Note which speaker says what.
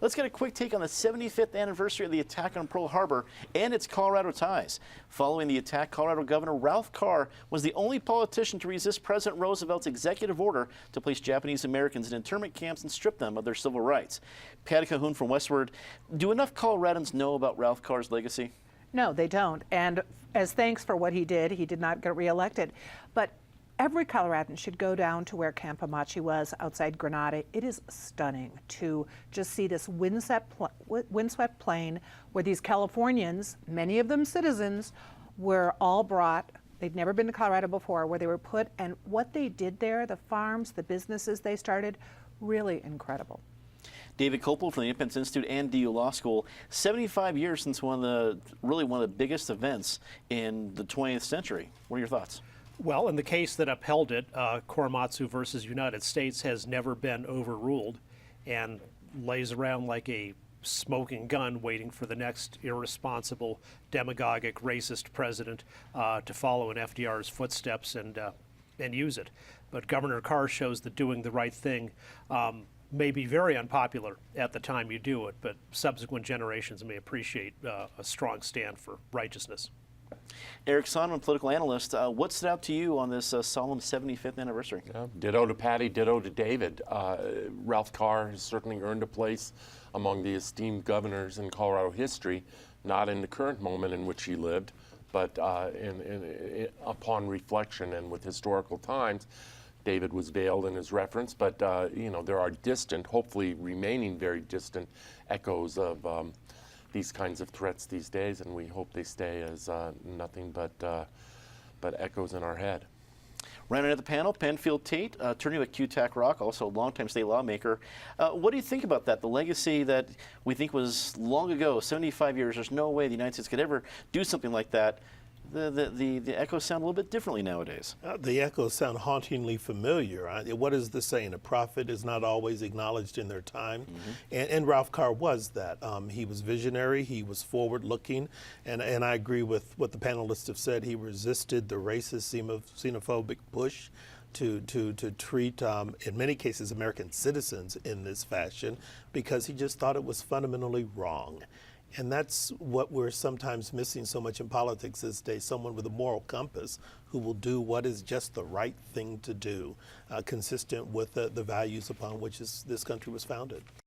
Speaker 1: Let's get a quick take on the 75th anniversary of the attack on Pearl Harbor and its Colorado ties. Following the attack, Colorado Governor Ralph Carr was the only politician to resist President Roosevelt's executive order to place Japanese Americans in internment camps and strip them of their civil rights. Patty Cahoon from Westward, do enough Coloradans know about Ralph Carr's legacy?
Speaker 2: No, they don't. And as thanks for what he did not get reelected. But every Coloradan should go down to where Camp Hamachi was outside Granada. It is stunning to just see this windswept plain where these Californians, many of them citizens, were all brought. They'd never been to Colorado before, where they were put, and what they did there, the farms, the businesses they started, really incredible.
Speaker 1: David Kopel from the Independence Institute and DU Law School, 75 years since one of the biggest events in the 20th century. What are your thoughts?
Speaker 3: Well, in the case that upheld it, Korematsu versus United States has never been overruled and lays around like a smoking gun waiting for the next irresponsible, demagogic, racist president to follow in FDR's footsteps and use it. But Governor Carr shows that doing the right thing may be very unpopular at the time you do it, but subsequent generations may appreciate a strong stand for righteousness.
Speaker 1: Eric Sonman, political analyst, what stood out to you on this solemn 75th anniversary?
Speaker 4: Ditto to Patty, ditto to David. Ralph Carr has certainly earned a place among the esteemed governors in Colorado history, not in the current moment in which he lived, but upon reflection and with historical times. David was veiled in his reference, but there are distant, hopefully remaining very distant echoes of these kinds of threats these days, and we hope they stay as nothing but echoes in our head.
Speaker 1: Rounding out the panel, Penfield Tate, attorney with QTAC Rock, also a longtime state lawmaker. What do you think about that? The legacy that we think was long ago, 75 years, there's no way the United States could ever do something like that. The echoes sound a little bit differently nowadays.
Speaker 5: The echoes sound hauntingly familiar. What is the saying? A prophet is not always acknowledged in their time. And Ralph Carr was that. He was visionary, he was forward-looking, and I agree with what the panelists have said. He resisted the racist, xenophobic push to treat, in many cases, American citizens in this fashion because he just thought it was fundamentally wrong. And that's what we're sometimes missing so much in politics these days, someone with a moral compass who will do what is just the right thing to do, consistent with the values upon which this country was founded.